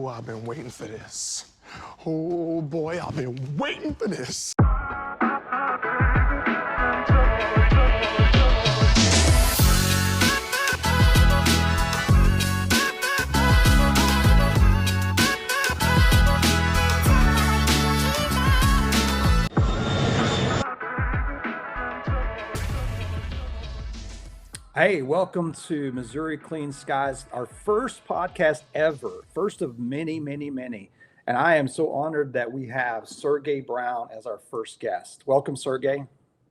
Oh, I've been waiting for this. Oh boy, I've been waiting for this. Hey, welcome to Missouri Clean Skies, our first podcast ever, first of many, many, many. And I am so honored that we have Serge Brown as our first guest. Welcome, Serge.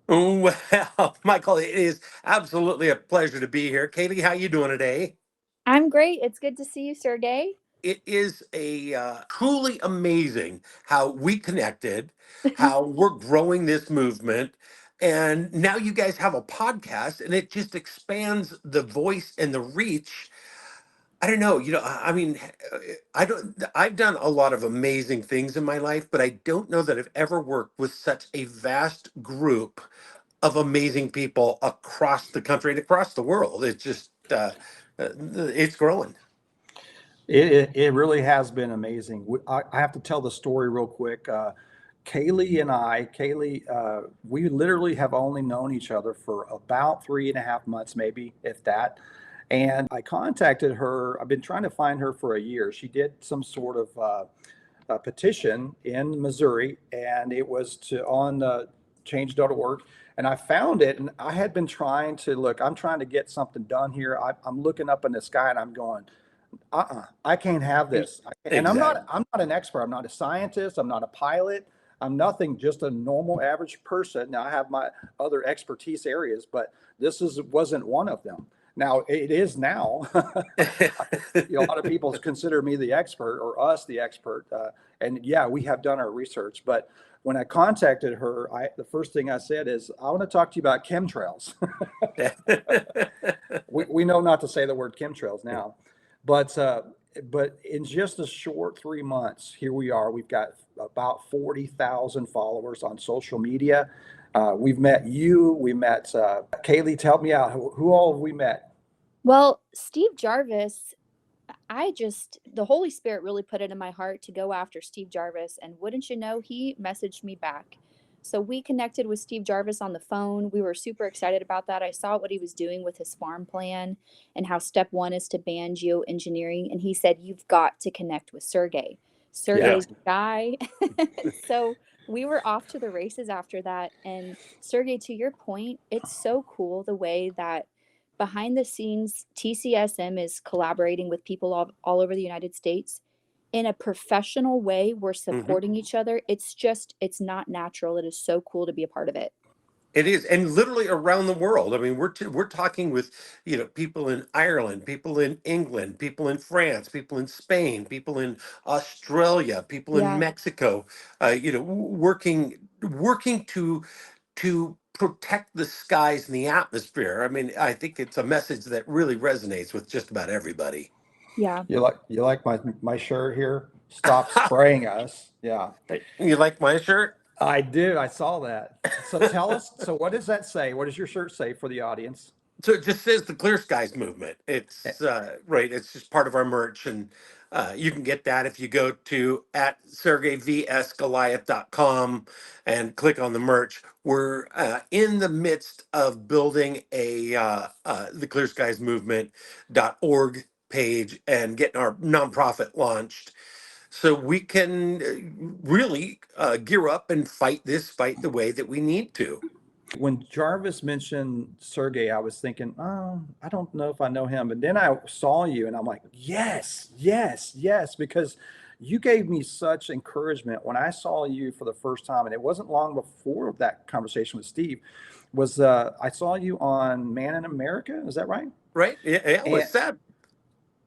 Well, Michael, it is absolutely a pleasure to be here. Kaylee, how you doing today? I'm great. It's good to see you, Sergey. It is a truly amazing how we connected, how we're growing this movement. And now you guys have a podcast and it just expands the voice and the reach. I don't know, I mean, I've done a lot of amazing things in my life, but I don't know that I've ever worked with such a vast group of amazing people across the country and across the world. It's just, it's growing. It really has been amazing. I have to tell the story real quick. Kaylee, we literally have only known each other for about 3.5 months, maybe, if that. And I contacted her. I've been trying to find her for a year. She did some sort of a petition in Missouri, and it was on change.org. And I found it, and I had been trying to look. I'm trying to get something done here. I'm looking up in the sky, and I'm going, I can't have this. And I'm not an expert. I'm not a scientist. I'm not a pilot. I'm nothing, just a normal average person. Now I have my other expertise areas, but wasn't one of them. Now it is now. A lot of people consider me the expert or us the expert. And yeah, we have done our research, but when I contacted her, the first thing I said is, I want to talk to you about chemtrails. we know not to say the word chemtrails now. But in just a short 3 months, here we are. We've got about 40,000 followers on social media. We've met you. We met Kaylee. Help me out. Who all have we met? Well, Steve Jarvis, the Holy Spirit really put it in my heart to go after Steve Jarvis. And wouldn't you know, he messaged me back. So we connected with Steve Jarvis on the phone. We were super excited about that. I saw what he was doing with his farm plan and how step one is to ban geoengineering. And he said, you've got to connect with Sergey. Sergey's the guy. So we were off to the races after that. And Sergey, to your point, it's so cool the way that behind the scenes, TCSM is collaborating with people all over the United States. In a professional way, we're supporting each other. It's not natural. It is so cool to be a part of it. It is, and literally around the world. I mean, we're talking with people in Ireland, people in England, people in France, people in Spain, people in Australia, people in Mexico. Working to protect the skies and the atmosphere. I mean, I think it's a message that really resonates with just about everybody. Yeah. You like my shirt here? Stop spraying us. Yeah. You like my shirt? I do. I saw that. So tell us. So what does that say? What does your shirt say for the audience? So it just says the Clear Skies Movement. It's right. It's just part of our merch, and you can get that if you go to @SergeyVSGoliath.com and click on the merch. We're in the midst of building the Clear Skies Movement.org page and getting our nonprofit launched, so we can really gear up and fight this fight the way that we need to. When Jarvis mentioned Sergey, I was thinking, I don't know if I know him. But then I saw you and I'm like, yes, because you gave me such encouragement when I saw you for the first time. And it wasn't long before that conversation with Steve I saw you on Man in America. Is that right? Right. Yeah. What's that?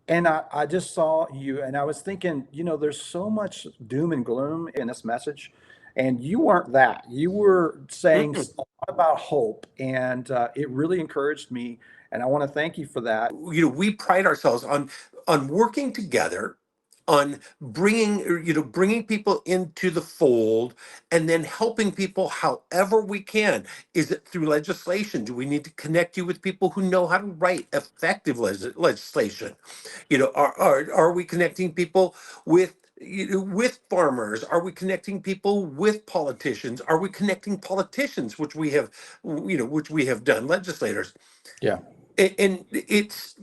And I just saw you and I was thinking, there's so much doom and gloom in this message. And you weren't that. You were saying a lot about hope. And it really encouraged me. And I want to thank you for that. We pride ourselves on working together on bringing people into the fold and then helping people however we can. Is it through legislation? Do we need to connect you with people who know how to write effective legislation? Are we connecting people with with farmers? Are we connecting people with politicians? Are we connecting politicians, which we have, which we have done, legislators? Yeah. And it's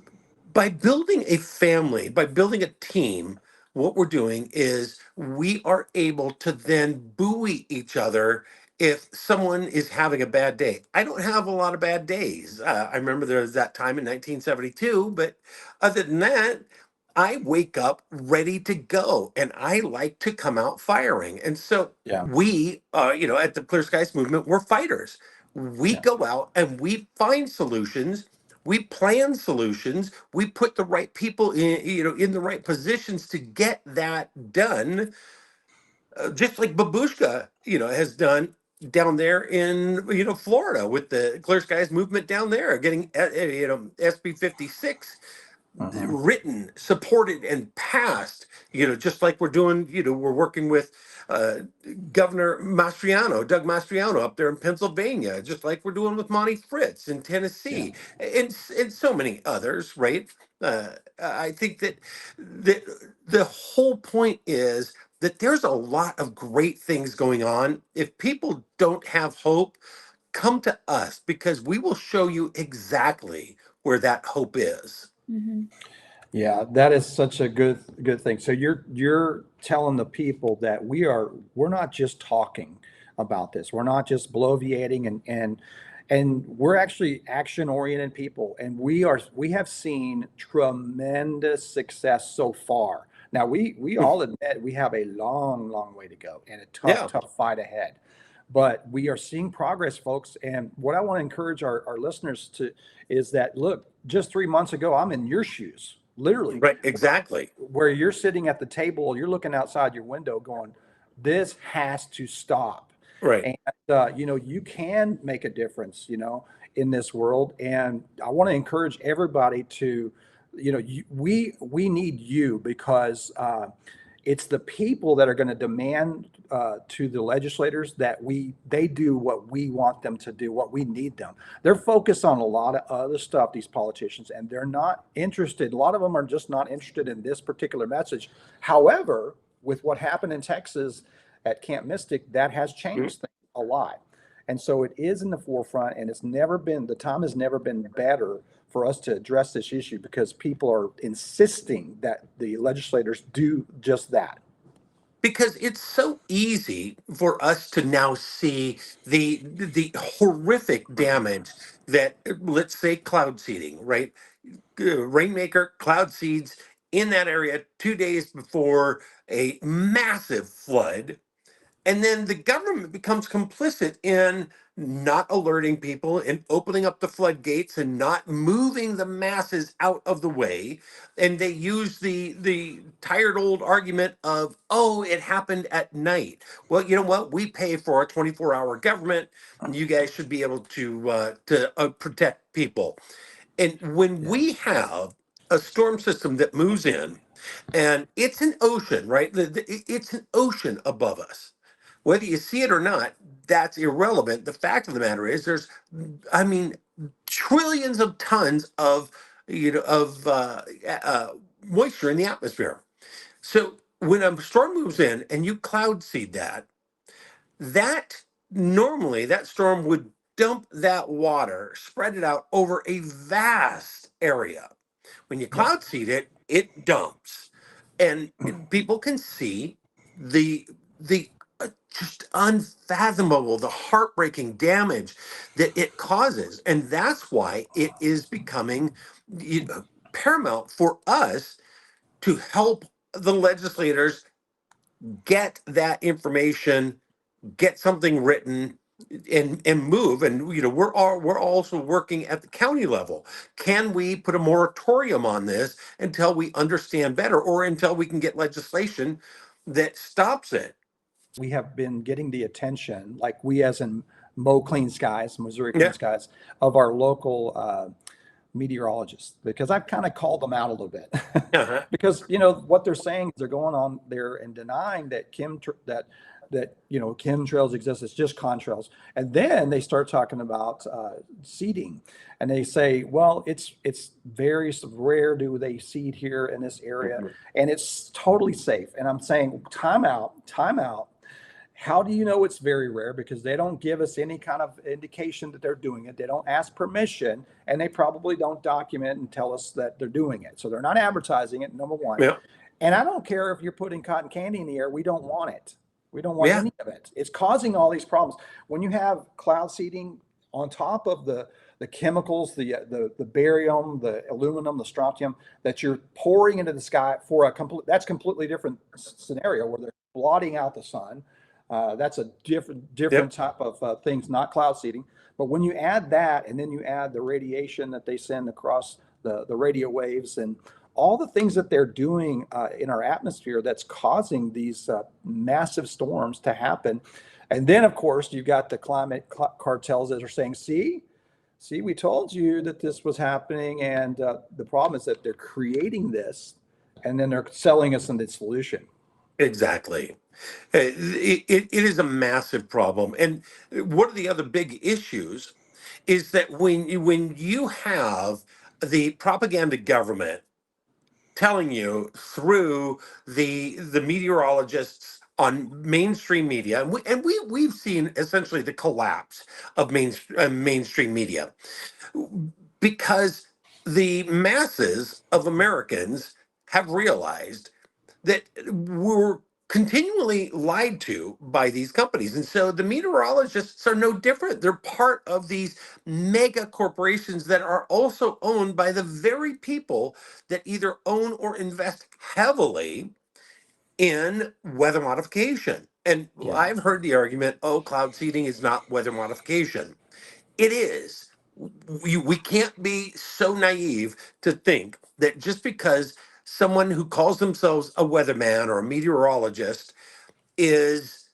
by building a family, by building a team, what we're doing is we are able to then buoy each other if someone is having a bad day. I don't have a lot of bad days. I remember there was that time in 1972, but other than that, I wake up ready to go and I like to come out firing. And so Yeah. we, at the Clear Skies Movement, we're fighters. We Yeah. go out and we find solutions, we plan solutions, we put the right people in the right positions to get that done, just like Babushka has done down there in Florida with the Clear Skies Movement down there, getting SB 56 Mhm. written, supported, and passed. Just like we're doing. We're working with uh, Governor Doug Mastriano up there in Pennsylvania, just like we're doing with Monty Fritz in Yeah. Tennessee, and so many others. Right? I think that the whole point is that there's a lot of great things going on. If people don't have hope, come to us because we will show you exactly where that hope is. Hmm. Yeah, that is such a good thing. So you're telling the people that we're not just talking about this. We're not just bloviating and we're actually action oriented people, and we have seen tremendous success so far. Now we all admit we have a long way to go and a Yeah. tough fight ahead. But we are seeing progress, folks. And what I want to encourage our listeners to is that look, just 3 months ago, I'm in your shoes, literally, Right, exactly. where you're sitting at the table, you're looking outside your window going, this has to stop. Right. And, you can make a difference, in this world. And I want to encourage everybody to, we need you because it's the people that are going to demand to the legislators that they do what we want them to do, what we need them. They're focused on a lot of other stuff, these politicians, and they're not interested. A lot of them are just not interested in this particular message. However, with what happened in Texas at Camp Mystic, that has Mhm. changed things a lot. And so it is in the forefront, and the time has never been better for us to address this issue because people are insisting that the legislators do just that. Because it's so easy for us to now see the horrific damage that, let's say, cloud seeding, right? Rainmaker cloud seeds in that area 2 days before a massive flood. And then the government becomes complicit in not alerting people and opening up the floodgates and not moving the masses out of the way. And they use the tired old argument of, oh, it happened at night. Well, you know what? We pay for a 24-hour government. And you guys should be able to protect people. And when Yeah. we have a storm system that moves in, and it's an ocean, right? It's an ocean above us. Whether you see it or not, that's irrelevant. The fact of the matter is, I mean, trillions of tons of moisture in the atmosphere. So when a storm moves in and you cloud seed that normally that storm would dump that water, spread it out over a vast area. When you Yeah. cloud seed it, it dumps, and people can see the just unfathomable, the heartbreaking damage that it causes, and that's why it is becoming paramount for us to help the legislators get that information, get something written, and move. And we're also working at the county level. Can we put a moratorium on this until we understand better, or until we can get legislation that stops it? We have been getting the attention, like we as in Mo Clean Skies, Missouri Clean Yeah. Skies, of our local meteorologists, because I've kind of called them out a little bit. Uh-huh. Because what they're saying is they're going on there and denying that chemtrails exist. It's just contrails. And then they start talking about seeding, and they say, well, it's very rare do they seed here in this area, and it's totally safe. And I'm saying, time out. How do you know it's very rare? Because they don't give us any kind of indication that they're doing it. They don't ask permission, and they probably don't document and tell us that they're doing it. So they're not advertising it, number one. Yeah. And I don't care if you're putting cotton candy in the air. We don't want it. We don't want Yeah. any of it. It's causing all these problems. When you have cloud seeding on top of the chemicals, the barium, the aluminum, the strontium that you're pouring into the sky for that's completely different scenario where they're blotting out the sun. That's a different type of things, not cloud seeding. But when you add that, and then you add the radiation that they send across the radio waves and all the things that they're doing in our atmosphere, that's causing these massive storms to happen. And then, of course, you've got the climate cartels that are saying, see, we told you that this was happening. And the problem is that they're creating this, and then they're selling us the solution. Exactly. It is a massive problem. And one of the other big issues is that when you have the propaganda government telling you through the meteorologists on mainstream media, and we've seen essentially the collapse of mainstream media, because the masses of Americans have realized that we're continually lied to by these companies. And so the meteorologists are no different. They're part of these mega corporations that are also owned by the very people that either own or invest heavily in weather modification. And Yeah. I've heard the argument, oh, cloud seeding is not weather modification. It is. We can't be so naive to think that just because someone who calls themselves a weatherman or a meteorologist is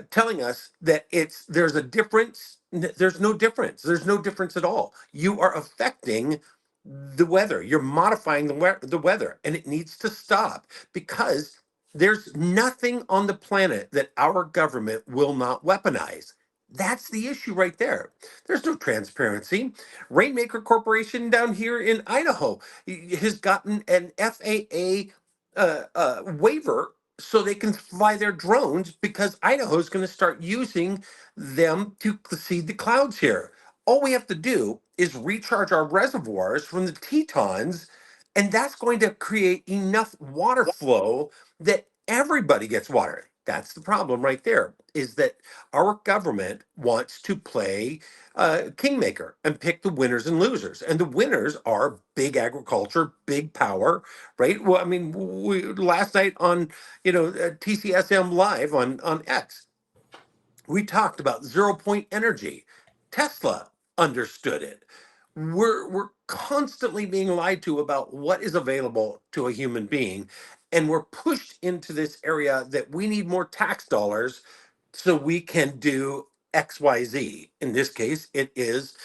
telling us that there's a difference. There's no difference. There's no difference at all. You are affecting the weather. You're modifying the weather, and it needs to stop, because there's nothing on the planet that our government will not weaponize. That's the issue right there. There's no transparency. Rainmaker Corporation down here in Idaho has gotten an FAA waiver so they can fly their drones, because Idaho's going to start using them to seed the clouds here. All we have to do is recharge our reservoirs from the Tetons, and that's going to create enough water flow that everybody gets water. That's the problem right there, is that our government wants to play kingmaker and pick the winners and losers. And the winners are big agriculture, big power, right? Well, I mean, last night on, TCSM Live on X, we talked about 0 point energy. Tesla understood it. We're constantly being lied to about what is available to a human being, and we're pushed into this area that we need more tax dollars so we can do XYZ. In this case, it is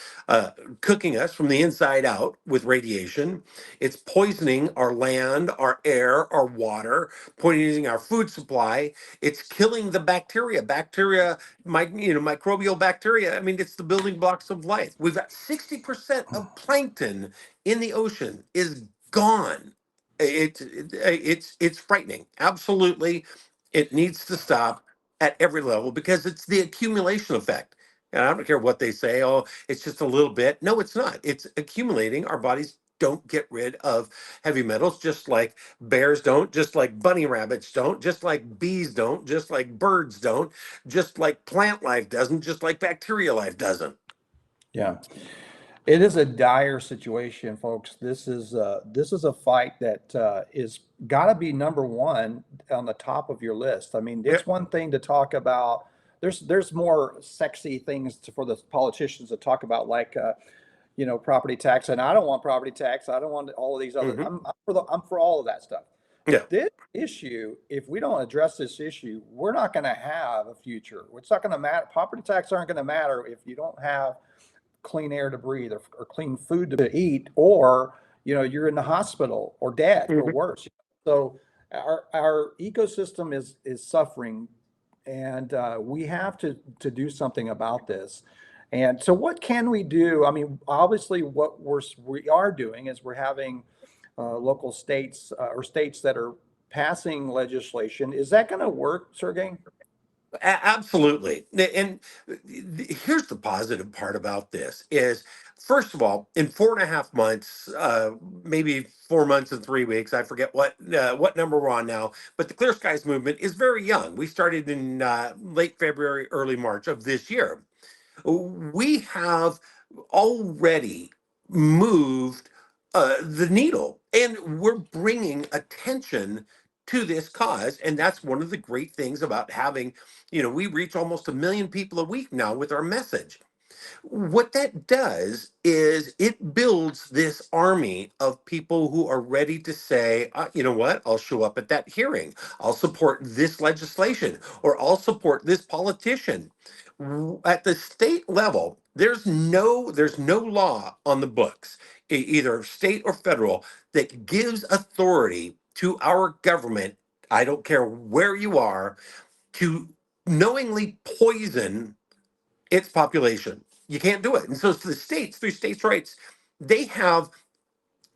cooking us from the inside out with radiation. It's poisoning our land, our air, our water, poisoning our food supply. It's killing the bacteria. Microbial bacteria. I mean, it's the building blocks of life. We've got 60% of plankton in the ocean is gone. It's frightening. Absolutely, it needs to stop at every level, because it's the accumulation effect. And I don't care what they say, oh, it's just a little bit. No, it's not. It's accumulating. Our bodies don't get rid of heavy metals, just like bears don't, just like bunny rabbits don't, just like bees don't, just like birds don't, just like plant life doesn't, just like bacteria life doesn't. Yeah. It is a dire situation, folks. This is a fight that is got to be number one on the top of your list. I mean, it's Yep. one thing to talk about. There's more sexy things for the politicians to talk about, like property tax. And I don't want property tax. I don't want all of these other. Mhm. I'm for all of that stuff. Yeah. This issue, if we don't address this issue, we're not going to have a future. It's not going to matter. Property tax aren't going to matter if you don't have clean air to breathe or clean food to eat, or, you're in the hospital or dead or Mhm. worse. So our ecosystem is suffering, and we have to do something about this. And so what can we do? I mean, obviously what we are doing is we're having local states or states that are passing legislation. Is that going to work, Sergey? Absolutely. And here's the positive part about this is, first of all, in 4.5 months, maybe 4 months and 3 weeks, I forget what number we're on now, but the Clear Skies movement is very young. We started in late February, early March of this year. We have already moved the needle, and we're bringing attention to this cause. And that's one of the great things about having, we reach almost 1 million people a week now with our message. What that does is it builds this army of people who are ready to say, you know what, I'll show up at that hearing. I'll support this legislation, or I'll support this politician. At the state level, there's no law on the books, either state or federal, that gives authority to our government, I don't care where you are, to knowingly poison its population. You can't do it. And so the states, through states' rights, they have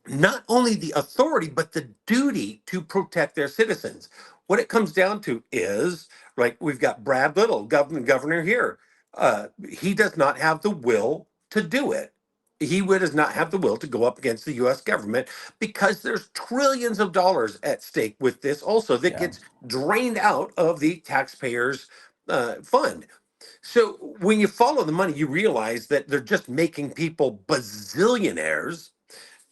not only the authority, but the duty to protect their citizens. What it comes down to is, like, we've got Brad Little, governor here. He does not have the will to do it. Does not have the will to go up against the U.S. government, because there's trillions of dollars at stake with this also that Yeah. gets drained out of the taxpayers' fund. So when you follow the money, you realize that they're just making people bazillionaires,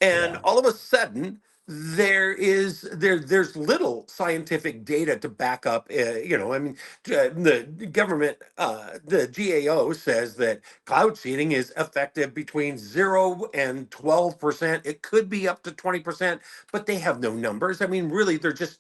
and Yeah. all of a sudden there's little scientific data to back up. I mean, the government, the GAO says that cloud seeding is effective between 0 and 12%. It could be up to 20%, but they have no numbers. I mean, really, they're just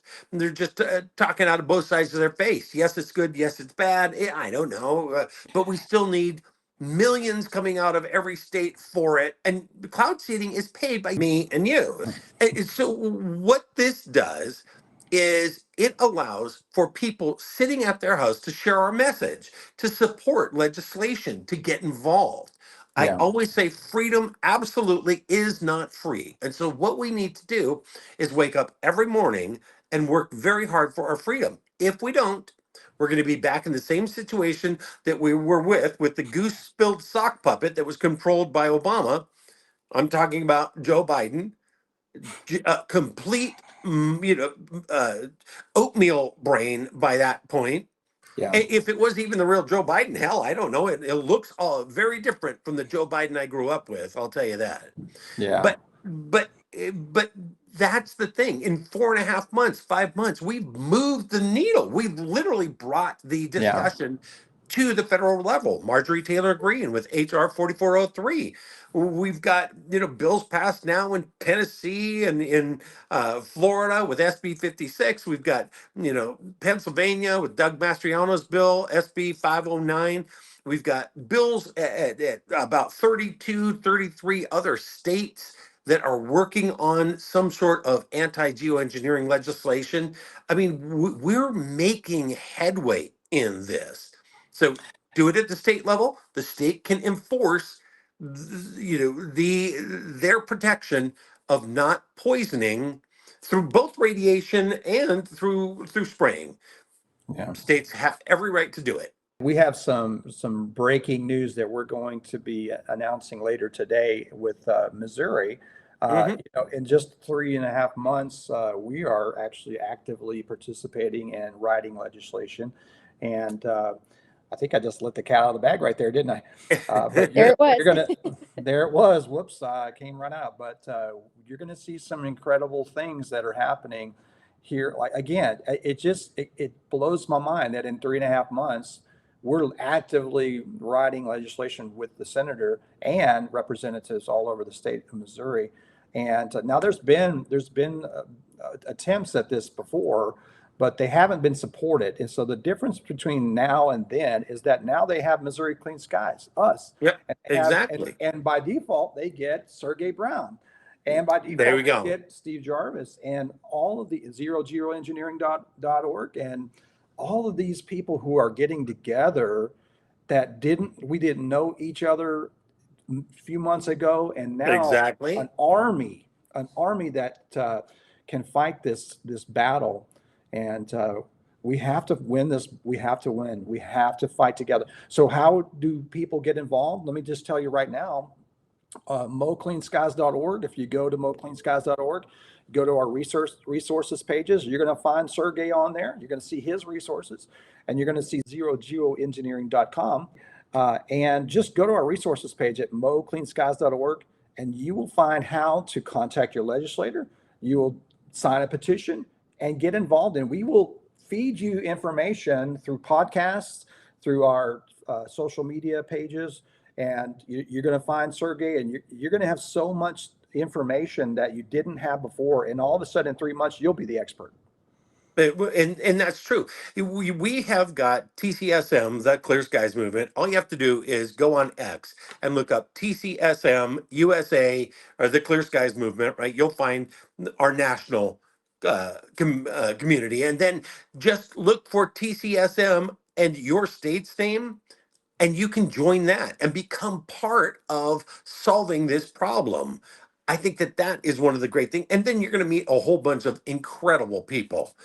talking out of both sides of their face. Yes, it's good. Yes, it's bad. I don't know, but we still need millions coming out of every state for it. And the cloud seeding is paid by me and you. And so what this does is it allows for people sitting at their house to share our message, to support legislation, to get involved. I Yeah. always say freedom absolutely is not free. And so what we need to do is wake up every morning and work very hard for our freedom. If we don't, we're going to be back in the same situation that we were with the goose spilled sock puppet that was controlled by Obama. I'm talking about Joe Biden, complete, oatmeal brain by that point. Yeah. If it was even the real Joe Biden, hell, I don't know. It looks all very different from the Joe Biden I grew up with. I'll tell you that. Yeah. But that's the thing. In 4.5 months, 5 months, we've moved the needle. We've literally brought the Yeah. discussion to the federal level. Marjorie Taylor Greene with HR 4403. We've got, bills passed now in Tennessee and in Florida with SB 56. We've got, Pennsylvania with Doug Mastriano's bill, SB 509. We've got bills at about 32, 33 other states that are working on some sort of anti-geoengineering legislation. I mean, we're making headway in this. So do it at the state level. The state can enforce, their protection of not poisoning through both radiation and through spraying. Yeah. States have every right to do it. We have some breaking news that we're going to be announcing later today with Missouri. Mhm. In just 3.5 months, we are actually actively participating and writing legislation. And I think I just let the cat out of the bag right there, didn't I? But There it was. you're gonna, there it was. Whoops, I came right out. But you're gonna see some incredible things that are happening here. Like again, it blows my mind that in 3.5 months we're actively writing legislation with the senator and representatives all over the state of Missouri. And now there's been attempts at this before, but they haven't been supported. And so the difference between now and then is that now they have Missouri Clean Skies, us, Yep, and they have, exactly. and by default they get Sergey Brown, and by There we default they go. get Steve Jarvis, and all of the zeroengineering.org, and all of these people who are getting together that we didn't know each other a few months ago, and now Exactly. an army that can fight this battle, and we have to win this. We have to win. We have to fight together. So how do people get involved? Let me just tell you right now, mocleanskies.org. If you go to mocleanskies.org, go to our resources pages, you're going to find Sergey on there. You're going to see his resources, and you're going to see zerogeoengineering.com. And just go to our resources page at mocleanskies.org, and you will find how to contact your legislator. You will sign a petition and get involved, and we will feed you information through podcasts, through our social media pages, and you're going to find Sergey, and you're going to have so much information that you didn't have before, and all of a sudden in 3 months you'll be the expert. And that's true. We have got TCSM, the Clear Skies Movement. All you have to do is go on X and look up TCSM USA or the Clear Skies Movement, right? You'll find our national community. And then just look for TCSM and your state's name, and you can join that and become part of solving this problem. I think that that is one of the great things. And then you're going to meet a whole bunch of incredible people.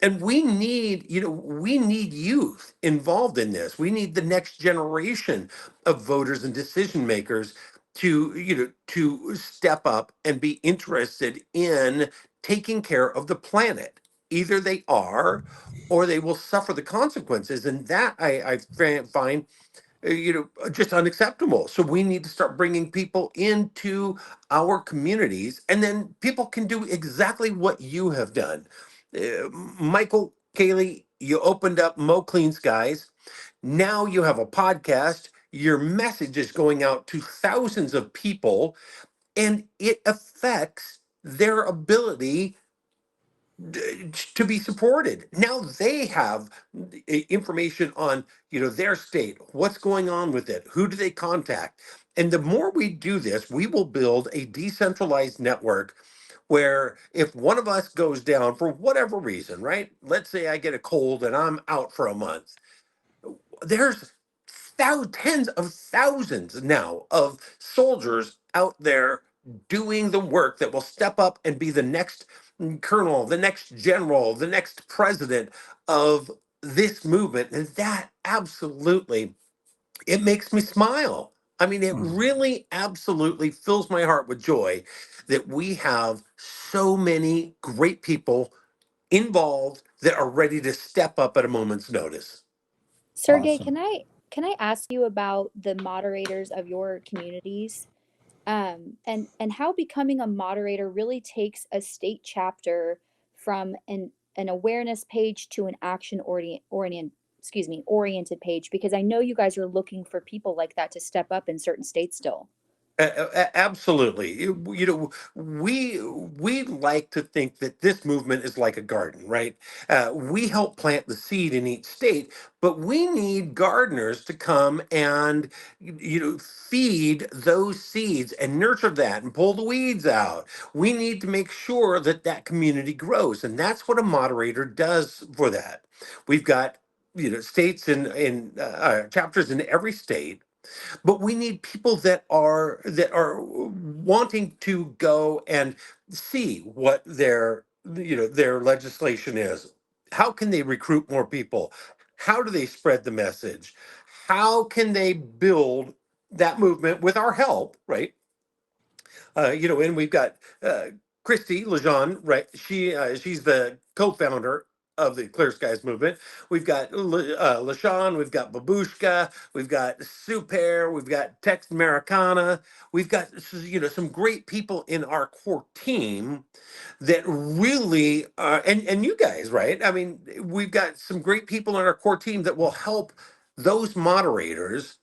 And we need, we need youth involved in this. We need the next generation of voters and decision makers to, to step up and be interested in taking care of the planet. Either they are, or they will suffer the consequences. And that I find just unacceptable. So we need to start bringing people into our communities, and then people can do exactly what you have done. Michael, Kaylee, you opened up Mo Clean Skies. Now you have a podcast. Your message is going out to thousands of people, and it affects their ability to be supported. Now they have information on, their state, what's going on with it, who do they contact. And the more we do this, we will build a decentralized network where if one of us goes down for whatever reason, right? Let's say I get a cold and I'm out for a month. There's tens of thousands now of soldiers out there doing the work that will step up and be the next colonel, the next general, the next president of this movement. And that absolutely, it makes me smile. I mean, it really absolutely fills my heart with joy that we have so many great people involved that are ready to step up at a moment's notice. Sergey, Awesome. can I ask you about the moderators of your communities? And how becoming a moderator really takes a state chapter from an awareness page to an action oriented page, because I know you guys are looking for people like that to step up in certain states still. Absolutely. We like to think that this movement is like a garden, right? We help plant the seed in each state, but we need gardeners to come and feed those seeds and nurture that and pull the weeds out. We need to make sure that that community grows, and that's what a moderator does for that. We've got states in chapters in every state, but we need people that are wanting to go and see what their legislation is. How can they recruit more people? How do they spread the message? How can they build that movement with our help, right? And we've got Christy Lejeune, right? She's the co-founder of the Clear Skies movement. We've got LaShawn, we've got Babushka, we've got Super, we've got Tex Americana, we've got some great people in our core team that really and you guys, right? I mean, we've got some great people in our core team that will help those moderators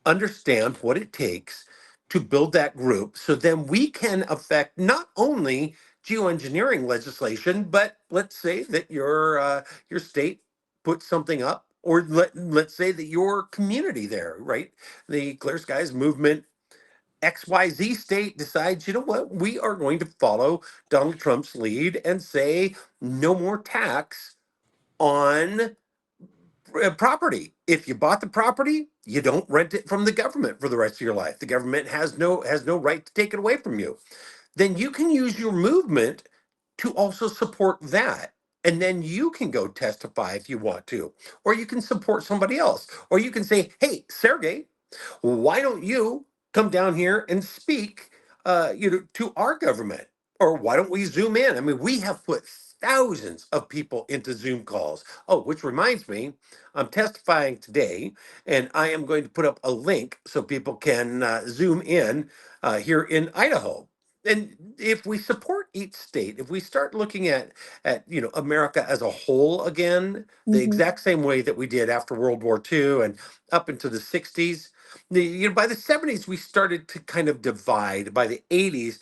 understand what it takes to build that group, so then we can affect not only geoengineering legislation, but let's say that your state puts something up, or let's say that your community there, right? The Clear Skies movement XYZ state decides, you know what, we are going to follow Donald Trump's lead and say no more tax on property. If you bought the property, you don't rent it from the government for the rest of your life. The government has no right to take it away from you. Then you can use your movement to also support that. And then you can go testify if you want to, or you can support somebody else, or you can say, hey, Sergey, why don't you come down here and speak to our government? Or why don't we zoom in? I mean, we have put thousands of people into Zoom calls. Oh, which reminds me, I'm testifying today, and I am going to put up a link so people can zoom in here in Idaho. And if we support each state, if we start looking at America as a whole again, the exact same way that we did after World War II and up into the 60s, by the 70s we started to kind of divide. By the 80s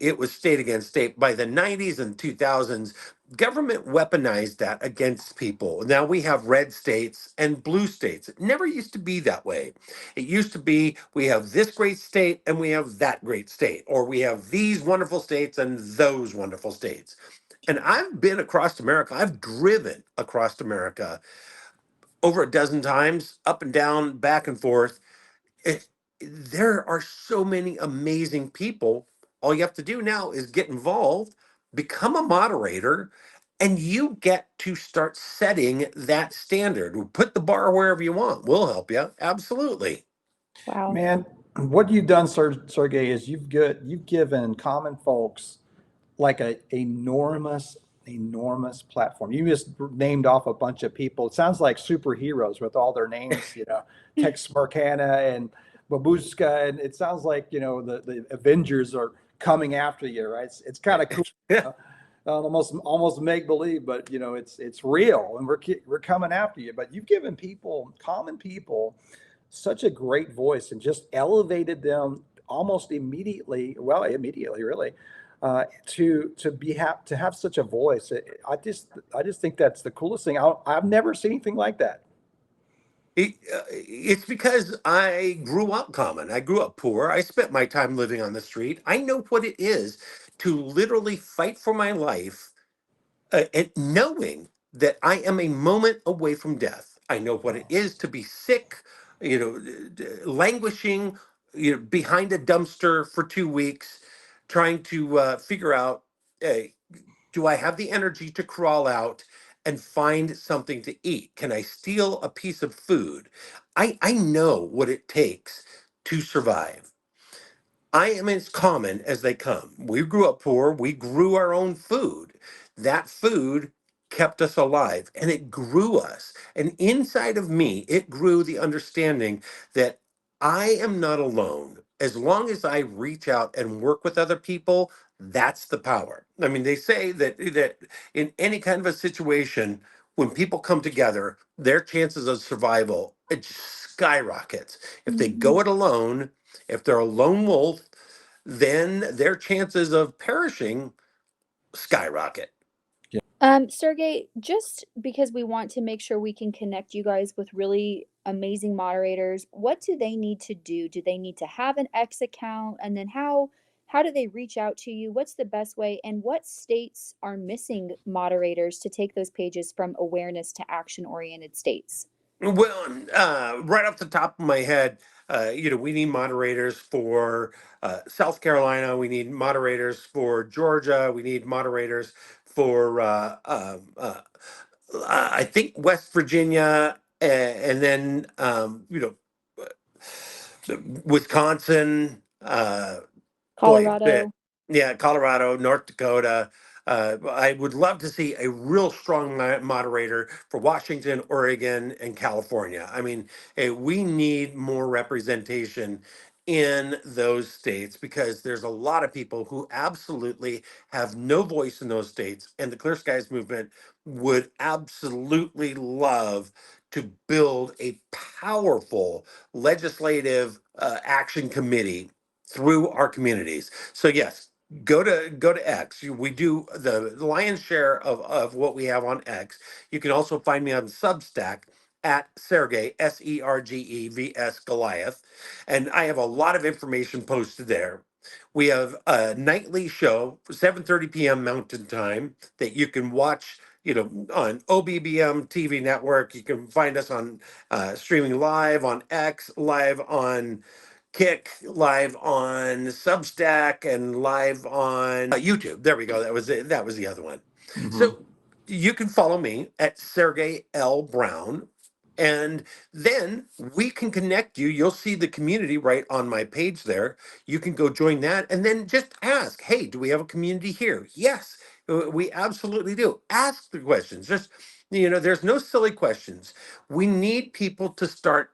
it was state against state. By the 90s and 2000s, government weaponized that against people. Now we have red states and blue states. It never used to be that way. It used to be we have this great state and we have that great state, or we have these wonderful states and those wonderful states. And I've been across America. I've driven across America over a dozen times, up and down, back and forth. it, there are so many amazing people. All you have to do now is get involved, become a moderator, and you get to start setting that standard. We'll put the bar wherever you want. We'll help you. Absolutely. Wow. Man, what you've done, Sergey, is you've given common folks like a enormous platform. You just named off a bunch of people. It sounds like superheroes with all their names, Tex Smirkana and Babushka, and it sounds like the Avengers are coming after you, right? It's kind of cool. Yeah. Almost make believe, but it's real, and we're coming after you. But you've given common people, such a great voice and just elevated them almost immediately. Well, immediately, really, to have such a voice. I just think that's the coolest thing. I've never seen anything like that. It's because I grew up common. I grew up poor. I spent my time living on the street. I know what it is to literally fight for my life, and knowing that I am a moment away from death. I know what it is to be sick, languishing, behind a dumpster for 2 weeks, trying to figure out, hey, do I have the energy to crawl out and find something to eat? Can I steal a piece of food? I know what it takes to survive. I am as common as they come. We grew up poor. We grew our own food. That food kept us alive and it grew us. And inside of me, it grew the understanding that I am not alone. As long as I reach out and work with other people, that's the power. I mean, they say that in any kind of a situation, when people come together, their chances of survival, it just skyrockets. If they go it alone, if they're a lone wolf, then their chances of perishing skyrocket. Sergey, just because we want to make sure we can connect you guys with really amazing moderators, what do they need to do? Do they need to have an X account? And then how do they reach out to you? What's the best way? And what states are missing moderators to take those pages from awareness to action-oriented states? Well, right off the top of my head, we need moderators for South Carolina. We need moderators for Georgia. We need moderators for, I think, West Virginia, and then, Wisconsin, boy, Colorado. yeah, Colorado, North Dakota. I would love to see a real strong moderator for Washington, Oregon, and California. I mean, we need more representation in those states because there's a lot of people who absolutely have no voice in those states. And the Clear Skies movement would absolutely love to build a powerful legislative action committee through our communities. So yes, go to X. We do the lion's share of what we have on X. You can also find me on Substack at Sergey, Sergevs Goliath, and I have a lot of information posted there. We have a nightly show, 7:30 p.m. Mountain Time, that you can watch. On OBBM TV network. You can find us on streaming live on X, live on Kick, live on Substack, and live on YouTube. There we go. That was it. That was the other one. Hmm. So you can follow me at Sergey L. Brown, and then we can connect you. You'll see the community right on my page there. You can go join that, and then just ask, hey, do we have a community here? Yes, we absolutely do. Ask the questions. Just, there's no silly questions. We need people to start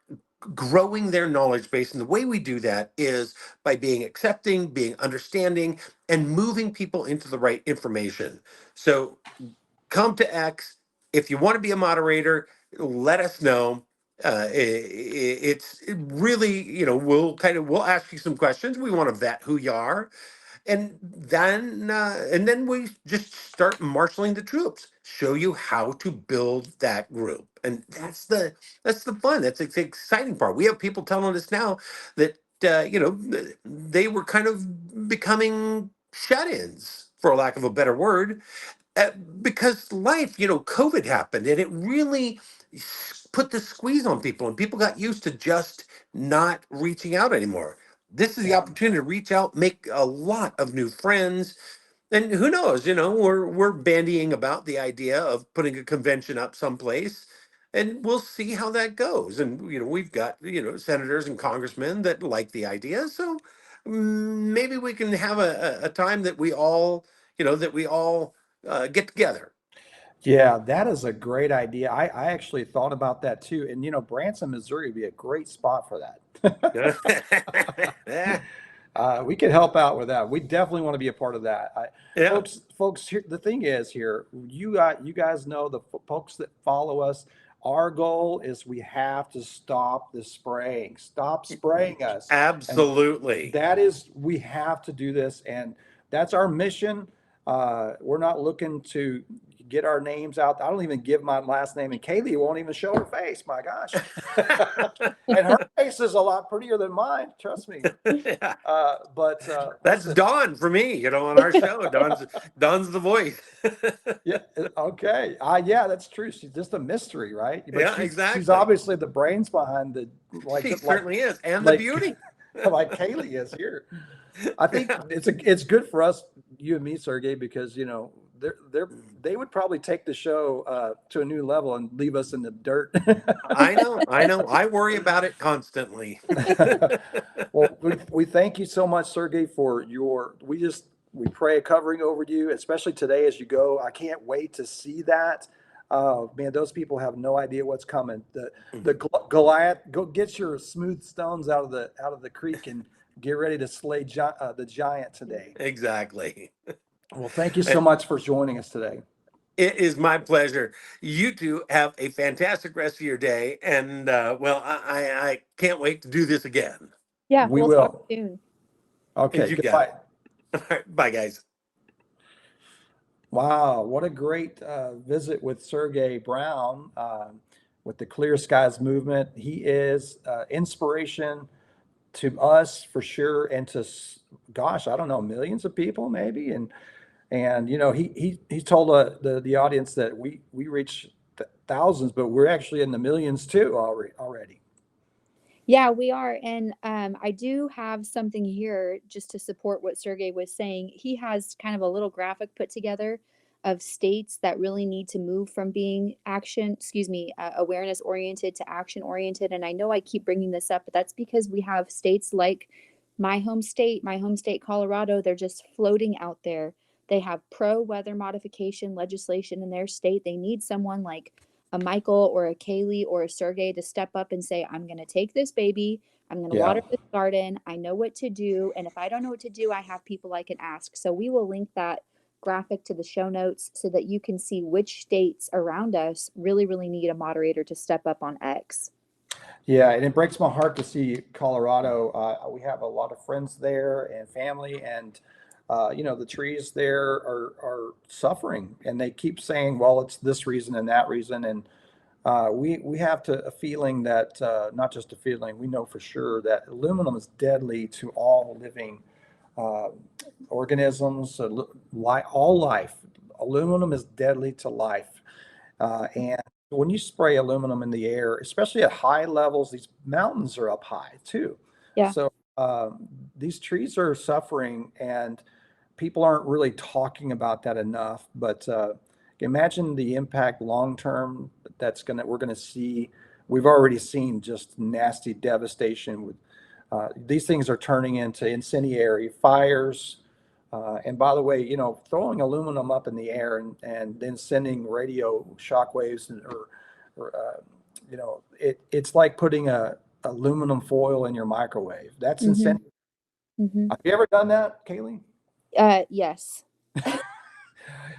growing their knowledge base. And the way we do that is by being accepting, being understanding, and moving people into the right information. So come to X. If you want to be a moderator, let us know. It's really, we'll ask you some questions. We want to vet who you are, and then we just start marshaling the troops, show you how to build that group, and that's the fun. That's the exciting part. We have people telling us now that they were kind of becoming shut-ins, for lack of a better word, uh, because life, COVID happened, and it really put the squeeze on people, and people got used to just not reaching out anymore. This is the Yeah. opportunity to reach out, make a lot of new friends, and who knows? We're bandying about the idea of putting a convention up someplace, and we'll see how that goes. And we've got senators and congressmen that like the idea, so maybe we can have a time that we all get together. Yeah, that is a great idea. I actually thought about that too. And Branson, Missouri would be a great spot for that. Yeah, We could help out with that. We definitely want to be a part of that. yeah, Folks, here, the thing is here, you guys know the folks that follow us. Our goal is we have to stop the spraying. Stop spraying us. And absolutely. we have to do this. And that's our mission. We're not looking to get our names out. I don't even give my last name, and Kaylee won't even show her face. My gosh. And her face is a lot prettier than mine. Trust me. Yeah. But That's listen, Dawn for me, on our show. Dawn's the voice. yeah, okay, yeah, that's true. She's just a mystery, right? But Yeah, she's exactly. obviously the brains behind the She certainly is, and the like beauty. like Kaylee is here. I think it's good for us, you and me, Sergey, because they would probably take the show to a new level and leave us in the dirt. I know. I worry about it constantly. Well, we thank you so much, Sergey, for we pray a covering over you, especially today as you go. I can't wait to see that. Man, those people have no idea what's coming. The Goliath, go get your smooth stones out of the creek and get ready to slay the giant today. Exactly. Well, thank you so much for joining us today. It is my pleasure. You two have a fantastic rest of your day, and I can't wait to do this again. Yeah, We we'll will. talk soon. Okay, You got goodbye. it. All right, bye, guys. Wow, what a great visit with Sergey Brown with the Clear Skies movement. He is inspiration to us for sure, and to, gosh, I don't know, millions of people maybe. And he told the audience that we reach thousands, but we're actually in the millions too already. Yeah, we are. And I do have something here just to support what Sergey was saying. He has kind of a little graphic put together of states that really need to move from being awareness oriented to action oriented. And I know I keep bringing this up, but that's because we have states like my home state, Colorado. They're just floating out there. They have pro weather modification legislation in their state. They need someone like a Michael or a Kaylee or a Sergey to step up and say, I'm going to take this baby. I'm going to Yeah. water this garden. I know what to do. And if I don't know what to do, I have people I can ask. So we will link that graphic to the show notes so that you can see which states around us really, really need a moderator to step up on X. Yeah, and it breaks my heart to see Colorado. We have a lot of friends there and family, and The trees there are suffering, and they keep saying, well, it's this reason and that reason. And we have a feeling that, not just a feeling, we know for sure that aluminum is deadly to all living uh, organisms, all life. Aluminum is deadly to life. And when you spray aluminum in the air, especially at high levels, these mountains are up high too. Yeah. So these trees are suffering, and people aren't really talking about that enough. But imagine the impact long term we're gonna see. We've already seen just nasty devastation with these things are turning into incendiary fires. And by the way, throwing aluminum up in the air and then sending radio shockwaves it's like putting a aluminum foil in your microwave. That's Mm-hmm. incendiary. Mm-hmm. Have you ever done that, Kaylee? Yes.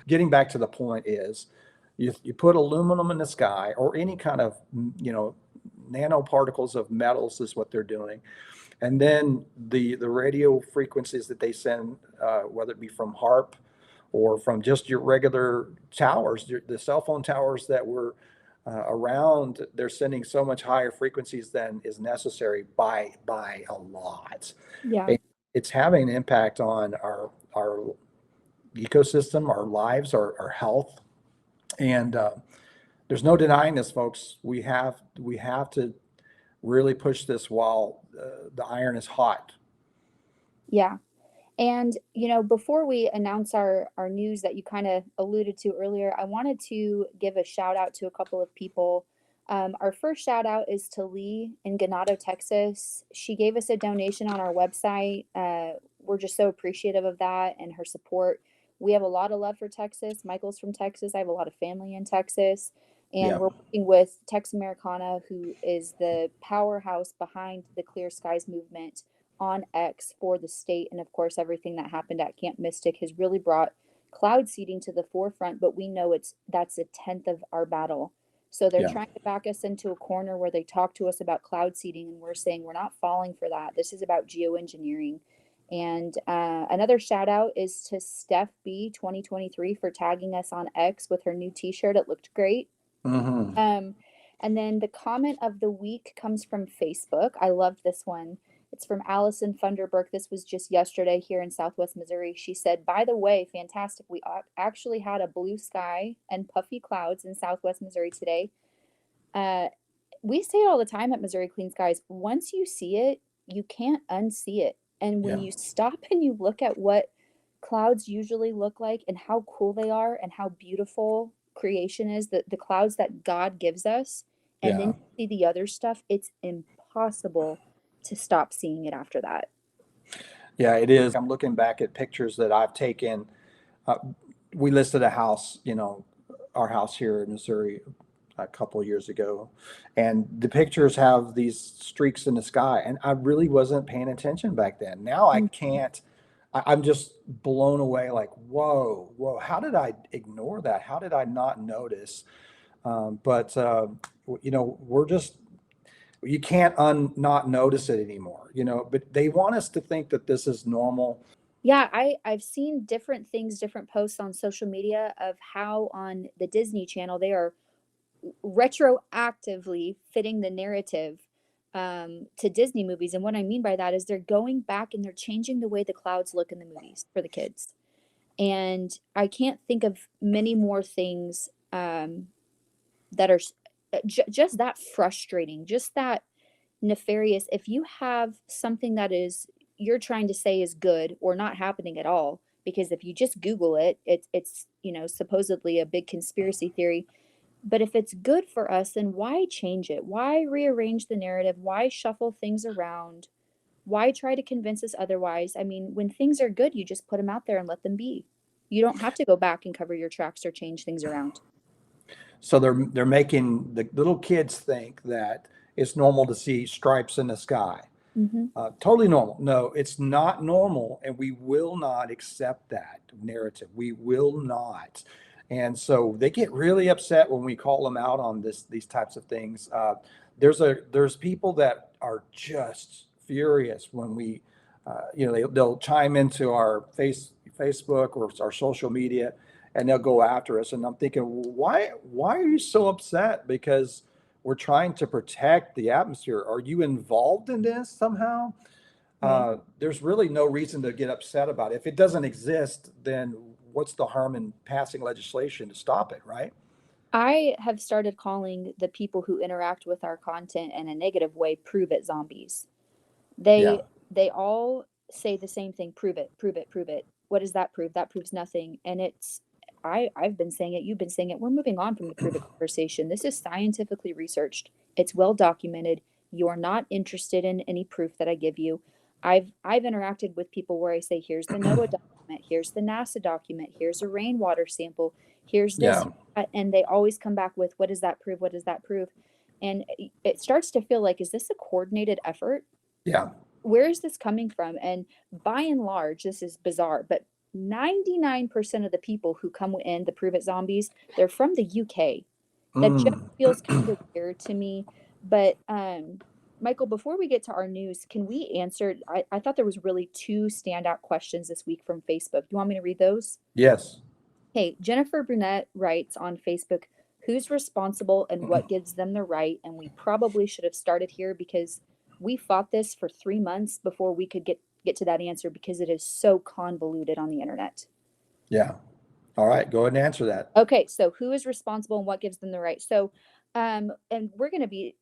Getting back to the point is you put aluminum in the sky, or any kind of, nanoparticles of metals is what they're doing. And then the radio frequencies that they send, whether it be from HARP or from just your regular towers, the cell phone towers that were around, they're sending so much higher frequencies than is necessary by a lot. Yeah. And it's having an impact on our ecosystem, our lives, our health. And there's no denying this, folks. We have to really push this while the iron is hot. Yeah. And, before we announce our news that you kind of alluded to earlier, I wanted to give a shout out to a couple of people. Our first shout out is to Lee in Ganado, Texas. She gave us a donation on our website. We're just so appreciative of that and her support. We have a lot of love for Texas. Michael's from Texas. I have a lot of family in Texas. And Yeah. we're working with Tex Americana, who is the powerhouse behind the Clear Skies movement on X for the state. And of course, everything that happened at Camp Mystic has really brought cloud seeding to the forefront, but we know that's a tenth of our battle. So they're Yeah. trying to back us into a corner where they talk to us about cloud seeding, and we're saying we're not falling for that. This is about geoengineering. And another shout out is to Steph B 2023 for tagging us on X with her new t-shirt. It looked great. Mm-hmm. And then the comment of the week comes from Facebook. I love this one. It's from Allison Funderburk. This was just yesterday here in Southwest Missouri. She said, by the way, fantastic. We actually had a blue sky and puffy clouds in Southwest Missouri today. We say it all the time at Missouri Clean Skies. Once you see it, you can't unsee it. And when you stop and you look at what clouds usually look like and how cool they are and how beautiful creation is, the clouds that God gives us, and then you see the other stuff, it's impossible to stop seeing it after that. Yeah, it is. I'm looking back at pictures that I've taken. We listed a house, our house here in Missouri a couple of years ago, and the pictures have these streaks in the sky, and I really wasn't paying attention back then. Now I can't. I'm just blown away, like, whoa, how did I ignore that? How did I not notice? But we're just, you can't not notice it anymore, but they want us to think that this is normal. Yeah, I've seen different things, different posts on social media of how on the Disney Channel they are retroactively fitting the narrative to Disney movies. And what I mean by that is they're going back and they're changing the way the clouds look in the movies for the kids. And I can't think of many more things that are just that frustrating, just that nefarious. If you have something that is you're trying to say is good or not happening at all, because if you just Google it, it's supposedly a big conspiracy theory. But if it's good for us, then why change it? Why rearrange the narrative? Why shuffle things around? Why try to convince us otherwise? I mean, when things are good, you just put them out there and let them be. You don't have to go back and cover your tracks or change things around. So they're making the little kids think that it's normal to see stripes in the sky. Mm-hmm. Totally normal. No, it's not normal, and we will not accept that narrative. We will not. And so they get really upset when we call them out on these types of things. There's people that are just furious when we they'll chime into our Facebook or our social media, and they'll go after us. And I'm thinking, why are you so upset? Because we're trying to protect the atmosphere. Are you involved in this somehow? Right. There's really no reason to get upset about it. If it doesn't exist, then what's the harm in passing legislation to stop it, right? I have started calling the people who interact with our content in a negative way prove it zombies. Yeah. They all say the same thing, prove it, prove it, prove it. What does that prove? That proves nothing. And I've been saying it, you've been saying it. We're moving on from the prove it conversation. This is scientifically researched. It's well documented. You're not interested in any proof that I give you. I've interacted with people where I say, here's the NOAA document, here's the NASA document, here's a rainwater sample, here's this, Yeah. and they always come back with, what does that prove? What does that prove? And it starts to feel like, is this a coordinated effort? Yeah. Where is this coming from? And by and large, this is bizarre, but 99% of the people who come in the Prove It Zombies, they're from the UK. That just Mm. feels kind of weird to me. But Michael, before we get to our news, can we answer? I thought there was really two standout questions this week from Facebook. Do you want me to read those? Yes. Hey, Jennifer Brunette writes on Facebook, who's responsible and what gives them the right? And we probably should have started here because we fought this for 3 months before we could get to that answer because it is so convoluted on the internet. Yeah. All right. Go ahead and answer that. Okay, so who is responsible and what gives them the right? So, and we're going to be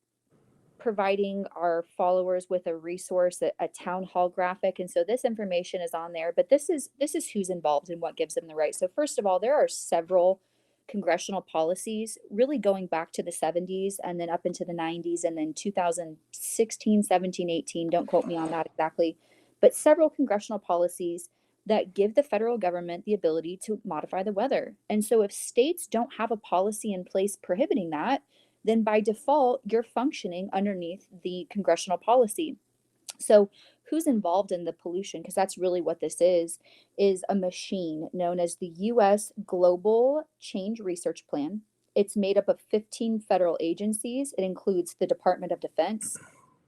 providing our followers with a resource, a town hall graphic, and so this information is on there. But this is who's involved and what gives them the right. So first of all, there are several congressional policies really going back to the 70s and then up into the 90s and then 2016, 17, 18. Don't quote me on that exactly, but several congressional policies that give the federal government the ability to modify the weather. And so if states don't have a policy in place prohibiting that, then by default, you're functioning underneath the congressional policy. So who's involved in the pollution? Because that's really what this is a machine known as the U.S. Global Change Research Plan. It's made up of 15 federal agencies. It includes the Department of Defense,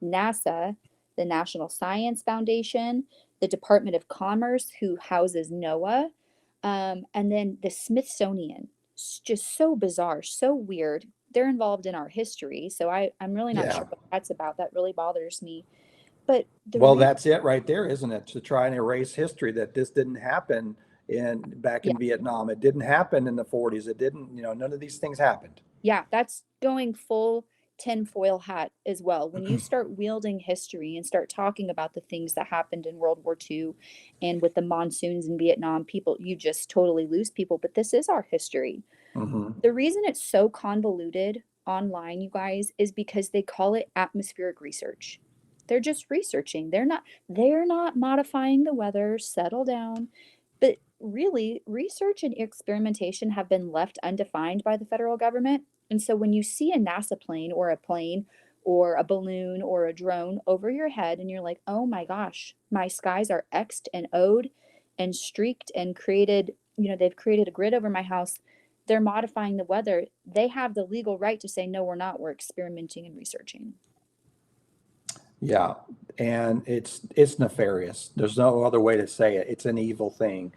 NASA, the National Science Foundation, the Department of Commerce, who houses NOAA, and then the Smithsonian. It's just so bizarre, so weird. They're involved in our history, so I'm really not sure Yeah. what that's about. That really bothers me. But Well, that's it right there, isn't it? To try and erase history that this didn't happen back yeah, in Vietnam. It didn't happen in the 40s. It didn't, none of these things happened. yeah, that's going full tinfoil hat as well. When you start wielding history and start talking about the things that happened in World War II and with the monsoons in Vietnam, you just totally lose people. But this is our history. Hmm. The reason it's so convoluted online, you guys, is because they call it atmospheric research. They're just researching. They're not modifying the weather. Settle down. But really, research and experimentation have been left undefined by the federal government. And so when you see a NASA plane or a balloon or a drone over your head and you're like, "Oh my gosh, my skies are X'd and O'd and streaked and created, they've created a grid over my house." They're modifying the weather. They have the legal right to say, "No, we're not. We're experimenting and researching." Yeah. And it's nefarious. There's no other way to say it. It's an evil thing.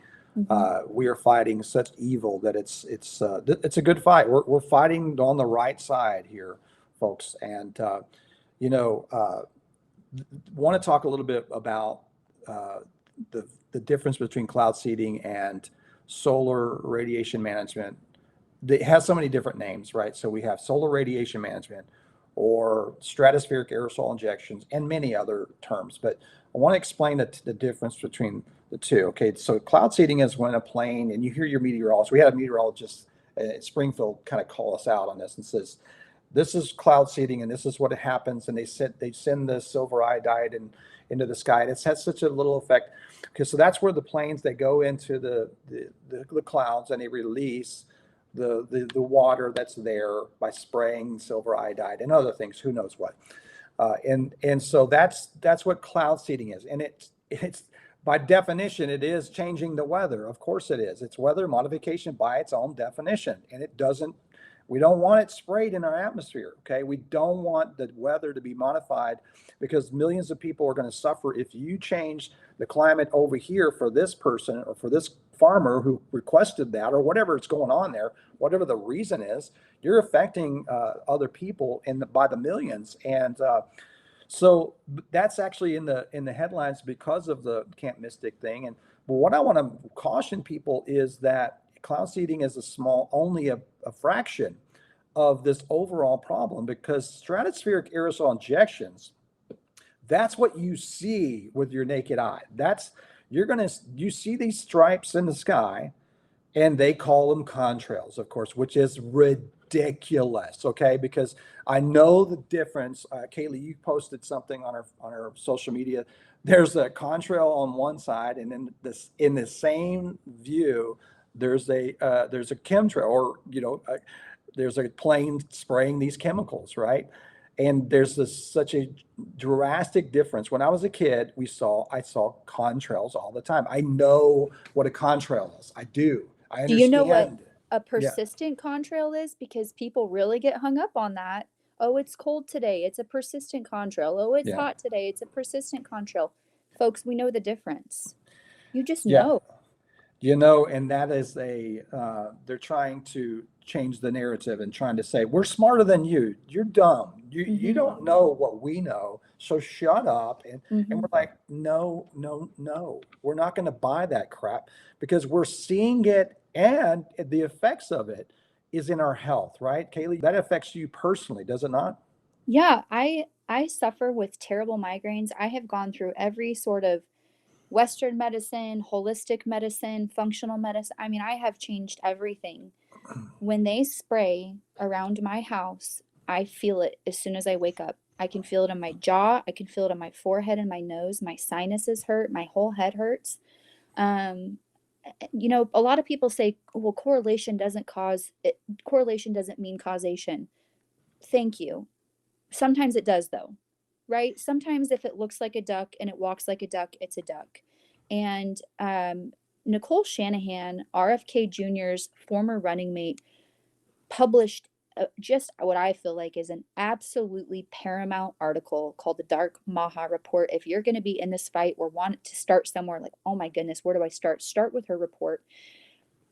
We are fighting such evil that it's a good fight. We're fighting on the right side here, folks. And you know, uh, want to talk a little bit about the difference between cloud seeding and solar radiation management. It has so many different names, right? So we have solar radiation management or stratospheric aerosol injections and many other terms. But I want to explain the difference between the two. Okay, so cloud seeding is when a plane, and you hear your meteorologist. We had a meteorologist at Springfield kind of call us out on this and says, this is cloud seeding and this is what happens. And they send the silver iodide into the sky. And it has such a little effect. Okay, so that's where the planes, they go into the clouds and they release the water that's there by spraying silver iodide and other things, who knows what. And so that's what cloud seeding is. And it's by definition, it is changing the weather. Of course it is. It's weather modification by its own definition. And it doesn't We don't want it sprayed in our atmosphere. Okay. We don't want the weather to be modified, because millions of people are going to suffer if you change the climate over here for this person or for this farmer who requested that, or whatever is going on there, whatever the reason is. You're affecting other people by the millions. And so that's actually in the headlines because of the Camp Mystic thing. And what I want to caution people is that cloud seeding is only a fraction of this overall problem, because stratospheric aerosol injections, that's what you see with your naked eye. You see these stripes in the sky, and they call them contrails, of course, which is ridiculous. Okay, because I know the difference. Kaylee, you posted something on our social media. There's a contrail on one side, and then in the same view, there's a chemtrail, or there's a plane spraying these chemicals, right? And there's such a drastic difference. When I was a kid, I saw contrails all the time. I know what a contrail is. I do. I Do you know what understand. a Yeah. persistent contrail is? Because people really get hung up on that. Oh, it's cold today. It's a persistent contrail. Oh, it's Yeah. hot today. It's a persistent contrail. Folks, we know the difference. You just Yeah. know. And that is they're trying to change the narrative and trying to say, we're smarter than you. You're dumb. You don't know what we know. So shut up. And we're like, no, we're not going to buy that crap, because we're seeing it, and the effects of it is in our health, right? Kaylee, that affects you personally, does it not? Yeah, I suffer with terrible migraines. I have gone through every sort of Western medicine, holistic medicine, functional medicine. I mean, I have changed everything. When they spray around my house, I feel it as soon as I wake up. I can feel it in my jaw. I can feel it on my forehead and my nose. My sinuses hurt. My whole head hurts. Um, a lot of people say, well, correlation doesn't mean causation. Thank you. Sometimes it does, though, right? Sometimes if it looks like a duck and it walks like a duck, it's a duck. And Nicole Shanahan, RFK Jr.'s former running mate, published just what I feel like is an absolutely paramount article called the Dark Maha Report. If you're going to be in this fight or want to start somewhere, like, oh my goodness, where do I start? Start with her report.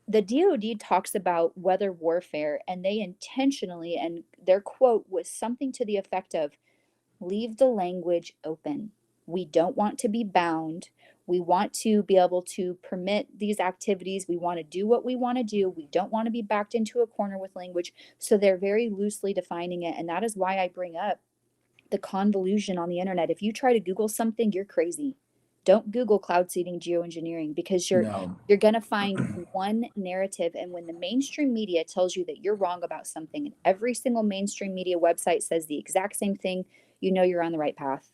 The DoD talks about weather warfare, and they intentionally, and their quote was something to the effect of, leave the language open. We don't want to be bound. We want to be able to permit these activities. We want to do what we want to do. We don't want to be backed into a corner with language. So they're very loosely defining it. And that is why I bring up the convolution on the internet. If you try to Google something, you're crazy. Don't Google cloud seeding geoengineering, because you're going to find one narrative. And when the mainstream media tells you that you're wrong about something, and every single mainstream media website says the exact same thing, you know you're on the right path.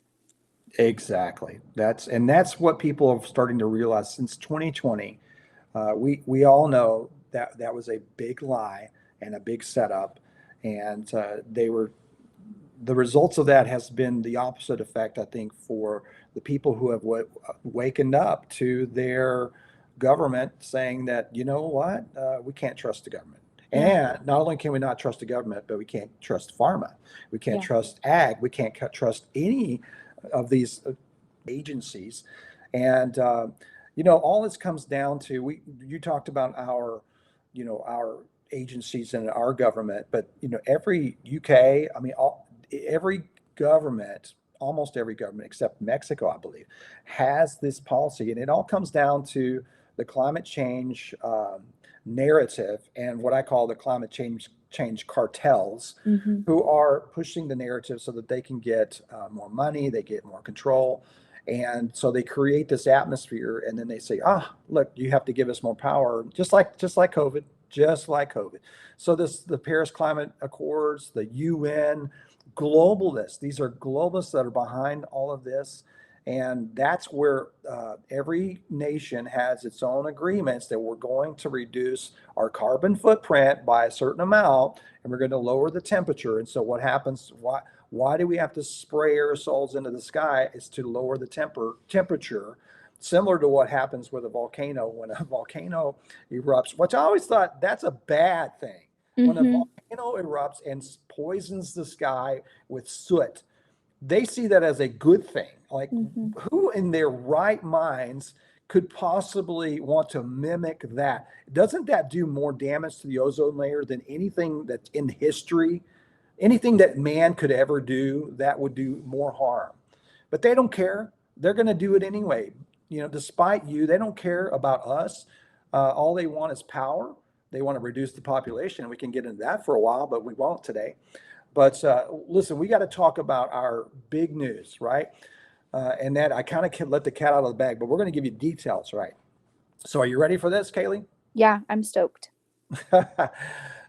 Exactly. That's what people are starting to realize since 2020. We all know that was a big lie and a big setup, and the results of that has been the opposite effect, I think, for the people who have wakened up to their government, saying that, you know what, we can't trust the government. Yeah. And not only can we not trust the government, but we can't trust pharma. We can't Yeah. trust ag. We can't trust any of these agencies. And, all this comes down to, you talked about our agencies and our government, but, every UK, I mean, every government, almost every government except Mexico, I believe, has this policy. And it all comes down to the climate change narrative, and what I call the climate change cartels, who are pushing the narrative so that they can get more money, they get more control. And so they create this atmosphere, and then they say, look, you have to give us more power, just like COVID. So the Paris Climate Accords, the UN, globalists, these are globalists that are behind all of this. And that's where every nation has its own agreements that we're going to reduce our carbon footprint by a certain amount, and we're going to lower the temperature. And so what happens, why do we have to spray aerosols into the sky? Is to lower the temperature, similar to what happens with a volcano. When a volcano erupts, which I always thought that's a bad thing. When a Mm-hmm. volcano erupts and poisons the sky with soot, they see that as a good thing. Like, Mm-hmm. who in their right minds could possibly want to mimic that? Doesn't that do more damage to the ozone layer than anything that's in history? Anything that man could ever do, that would do more harm. But they don't care. They're going to do it anyway. Despite you, they don't care about us. All they want is power. They want to reduce the population. We can get into that for a while, but we won't today. But listen, we got to talk about our big news, right? And that I kind of let the cat out of the bag, but we're going to give you details, right? So are you ready for this, Kaylee? Yeah, I'm stoked.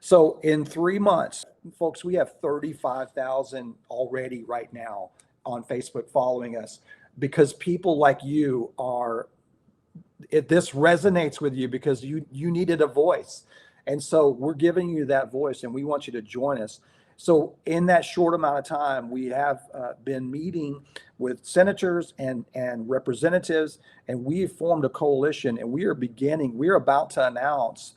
So in 3 months, folks, we have 35,000 already right now on Facebook following us, because people like you this resonates with you because you needed a voice. And so we're giving you that voice, and we want you to join us. So in that short amount of time, we have been meeting with senators and representatives, and we've formed a coalition, and we're about to announce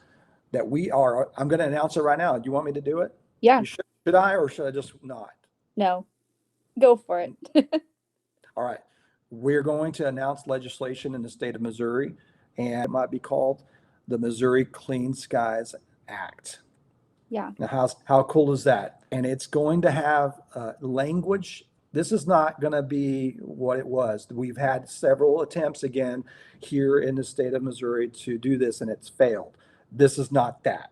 that I'm going to announce it right now. Do you want me to do it? Yeah. Should I, or should I just not? No, go for it. All right. We're going to announce legislation in the state of Missouri, and it might be called the Missouri Clean Skies Act. Yeah. Now, how cool is that? And it's going to have language. This is not going to be what it was. We've had several attempts again here in the state of Missouri to do this, and it's failed. This is not that.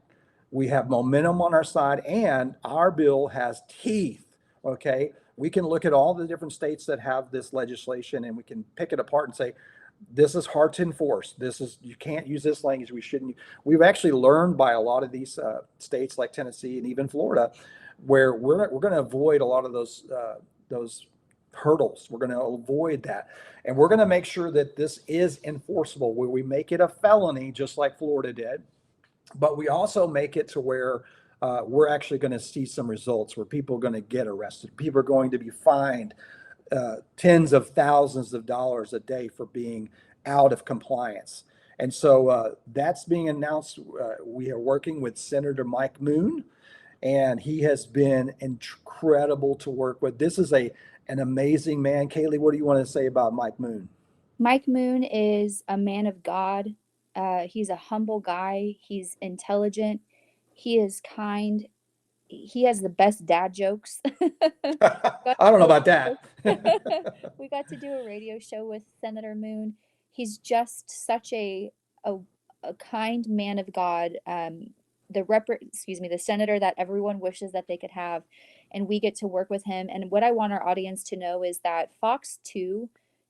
We have momentum on our side, and our bill has teeth. Okay. We can look at all the different states that have this legislation, and we can pick it apart and say, this is hard to enforce. You can't use this language. We shouldn't. We've actually learned by a lot of these states like Tennessee and even Florida, where we're going to avoid a lot of those hurdles. We're going to avoid that. And we're going to make sure that this is enforceable, where we make it a felony, just like Florida did. But we also make it to where we're actually going to see some results, where people are going to get arrested. People are going to be fined tens of thousands of dollars a day for being out of compliance. And so that's being announced. We are working with Senator Mike Moon, and he has been incredible to work with. This is an amazing man. Kaylee, what do you want to say about Mike Moon? Mike Moon is a man of God. He's a humble guy. He's intelligent. He is kind. He has the best dad jokes. I don't know about that. We got to do a radio show with Senator Moon. He's just such a kind man of God. The senator that everyone wishes that they could have, and we get to work with him. And what I want our audience to know is that Fox 2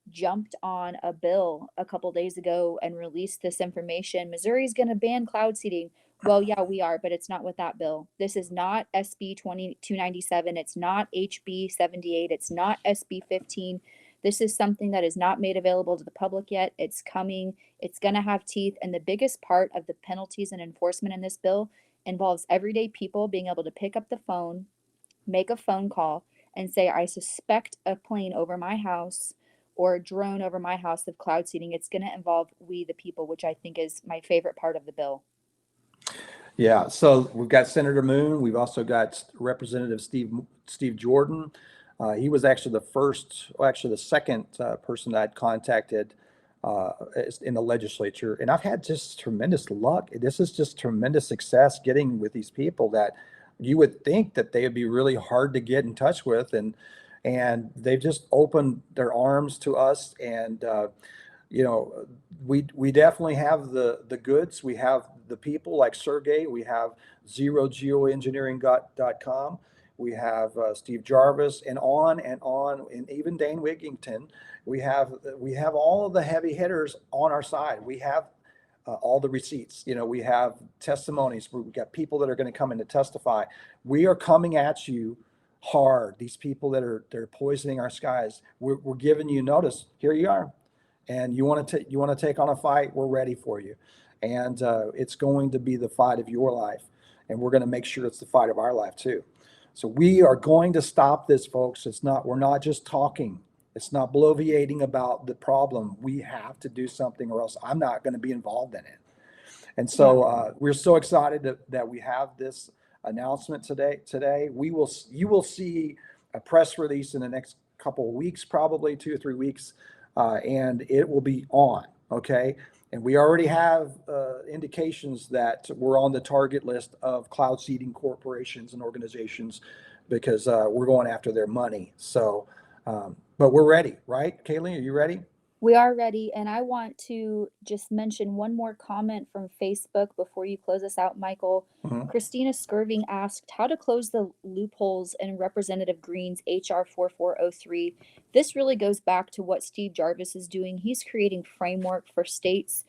jumped on a bill a couple days ago and released this information. Missouri's going to ban cloud seeding. Well, yeah, we are, but it's not with that bill. This is not SB 2297. It's not HB 78. It's not SB 15. This is something that is not made available to the public yet. It's coming. It's going to have teeth. And the biggest part of the penalties and enforcement in this bill involves everyday people being able to pick up the phone, make a phone call, and say, I suspect a plane over my house or a drone over my house of cloud seeding. It's going to involve we the people, which I think is my favorite part of the bill. Yeah, so we've got Senator Moon. We've also got Representative Steve Jordan. He was actually the second person that I'd contacted in the legislature. And I've had just tremendous luck. This is just tremendous success getting with these people that you would think that they would be really hard to get in touch with. And they've just opened their arms to us. And, we definitely have the goods. We have the people like Serge. We have zerogeoengineering.com. We have Steve Jarvis, and on, and even Dane Wigington. We have all of the heavy hitters on our side. We have all the receipts. We have testimonies. We've got people that are going to come in to testify. We are coming at you hard. These people they're poisoning our skies. We're giving you notice. Here you are, and you want to take on a fight. We're ready for you, and it's going to be the fight of your life, and we're going to make sure it's the fight of our life too. So we are going to stop this, folks. We're not just talking. It's not bloviating about the problem. We have to do something, or else I'm not going to be involved in it. And so we're so excited that we have this announcement today. You will see a press release in the next couple of weeks, probably 2 or 3 weeks, and it will be on. Okay. And we already have indications that we're on the target list of cloud seeding corporations and organizations because we're going after their money. So, but we're ready, right? Kaylee, are you ready? We are ready, and I want to just mention one more comment from Facebook before you close us out, Michael. Mhm. Christina Skirving asked how to close the loopholes in Representative Green's HR 4403. This really goes back to what Steve Jarvis is doing. He's creating framework for states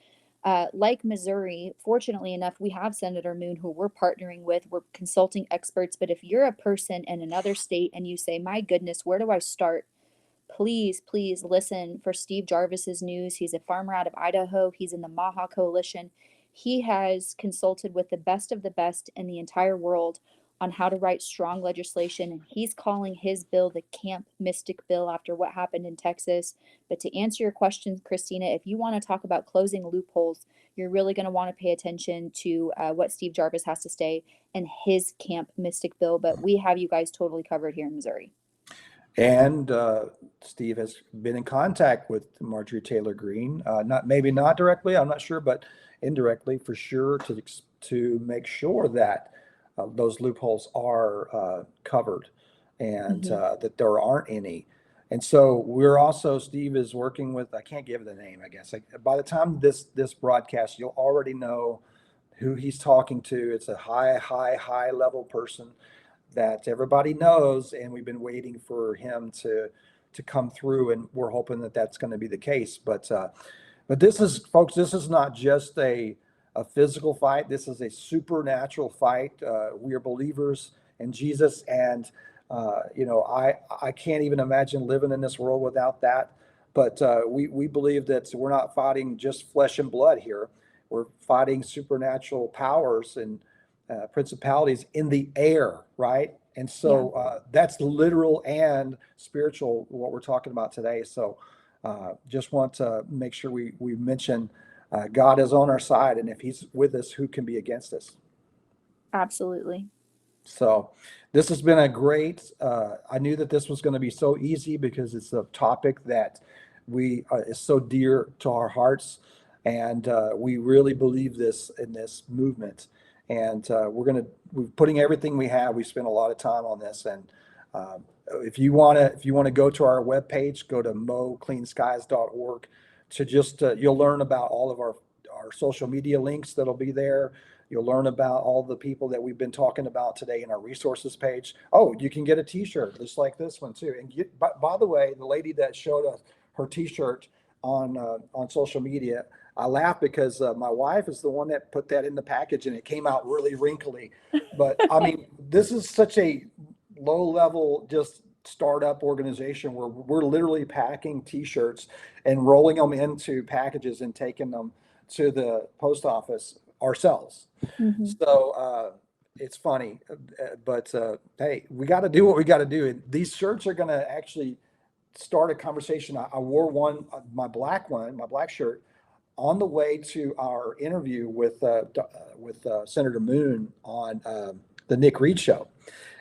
like Missouri. Fortunately enough, we have Senator Moon who we're partnering with. We're consulting experts, but if you're a person in another state and you say, my goodness, where do I start? Please, please listen for Steve Jarvis's news. He's a farmer out of Idaho. He's in the Maha Coalition. He has consulted with the best of the best in the entire world on how to write strong legislation. And he's calling his bill the Camp Mystic Bill after what happened in Texas. But to answer your question, Christina, if you want to talk about closing loopholes, you're really going to want to pay attention to what Steve Jarvis has to say in his Camp Mystic Bill. But we have you guys totally covered here in Missouri. And Steve has been in contact with Marjorie Taylor Greene, not directly, I'm not sure, but indirectly for sure to make sure that those loopholes are covered and that there aren't any. And so Steve is working with, I can't give the name, I guess. By the time this broadcast, you'll already know who he's talking to. It's a high level person that everybody knows, and we've been waiting for him to come through, and we're hoping that that's going to be the case. But this is, folks, this is not just a physical fight. This is a supernatural fight. We are believers in Jesus, and I can't even imagine living in this world without that. But we believe that we're not fighting just flesh and blood here. We're fighting supernatural powers and principalities in the air, right? And so that's literal and spiritual, what we're talking about today. So just want to make sure we mention God is on our side, and if he's with us, who can be against us? Absolutely. So this has been a great, I knew that this was going to be so easy because it's a topic that is so dear to our hearts. And we really believe this in this movement. And we're putting everything we have. We spent a lot of time on this. And if you want to go to our webpage, go to mocleanskies.org to just, you'll learn about all of our social media links that'll be there. You'll learn about all the people that we've been talking about today in our resources page. Oh, you can get a t-shirt just like this one too. And by the way, the lady that showed us her t-shirt on social media, I laugh because my wife is the one that put that in the package and it came out really wrinkly. But I mean, this is such a low level, just startup organization where we're literally packing t-shirts and rolling them into packages and taking them to the post office ourselves. So it's funny, but hey, we got to do what we got to do. And these shirts are going to actually start a conversation. I wore one, my black shirt, on the way to our interview with Senator Moon on the Nick Reed show.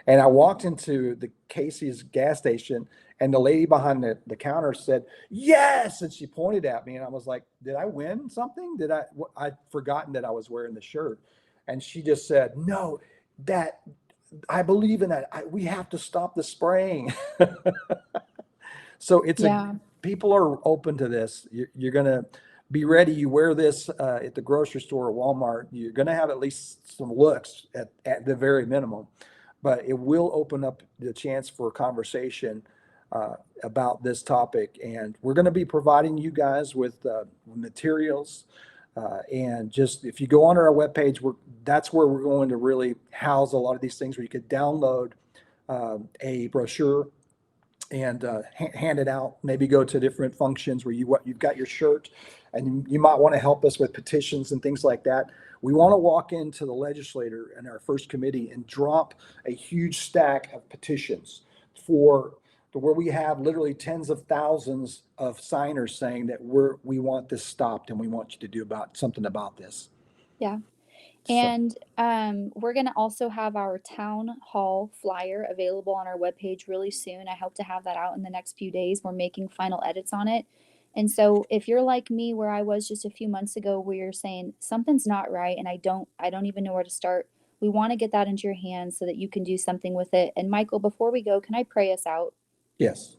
And I walked into the Casey's gas station, and the lady behind the counter said, yes. And she pointed at me, and I was like, did I win something? I'd forgotten that I was wearing the shirt. And she just said, no, that I believe in that. We have to stop the spraying. So people are open to this. You're going to be ready. You wear this at the grocery store or Walmart, you're going to have at least some looks at the very minimum, but it will open up the chance for a conversation about this topic. And we're going to be providing you guys with materials. And just, if you go on our webpage, that's where we're going to really house a lot of these things, where you could download a brochure and hand it out, maybe go to different functions where you've got your shirt, and you might want to help us with petitions and things like that. We want to walk into the legislator in our first committee and drop a huge stack of petitions for where we have literally tens of thousands of signers saying that we want this stopped and we want you to do something about this. Yeah. And we're going to also have our town hall flyer available on our webpage really soon. I hope to have that out in the next few days. We're making final edits on it. And so if you're like me, where I was just a few months ago, where you're saying something's not right and I don't even know where to start, we want to get that into your hands so that you can do something with it. And Michael, before we go, can I pray us out? Yes.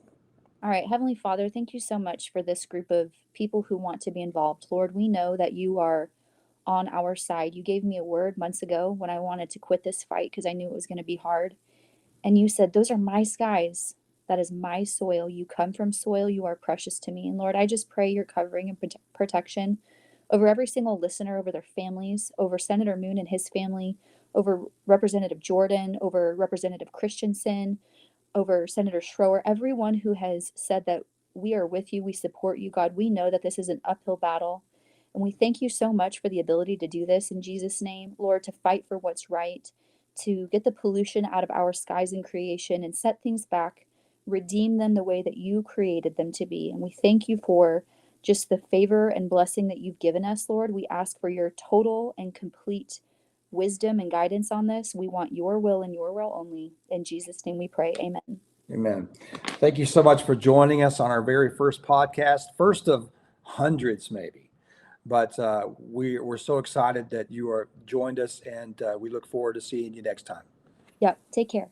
All right, Heavenly Father, thank you so much for this group of people who want to be involved. Lord, we know that you are on our side. You gave me a word months ago when I wanted to quit this fight because I knew it was going to be hard. And you said, those are my skies. That is my soil. You come from soil. You are precious to me. And Lord, I just pray your covering and protection over every single listener, over their families, over Senator Moon and his family, over Representative Jordan, over Representative Christensen, over Senator Schroer, everyone who has said that we are with you, we support you, God. We know that this is an uphill battle. And we thank you so much for the ability to do this in Jesus' name, Lord, to fight for what's right, to get the pollution out of our skies and creation and set things back, redeem them the way that you created them to be. And we thank you for just the favor and blessing that you've given us, Lord. We ask for your total and complete wisdom and guidance on this. We want your will and your will only. In Jesus' name we pray. Amen. Amen. Thank you so much for joining us on our very first podcast, first of hundreds maybe. But we're so excited that you are joined us, and we look forward to seeing you next time. Yep. Take care.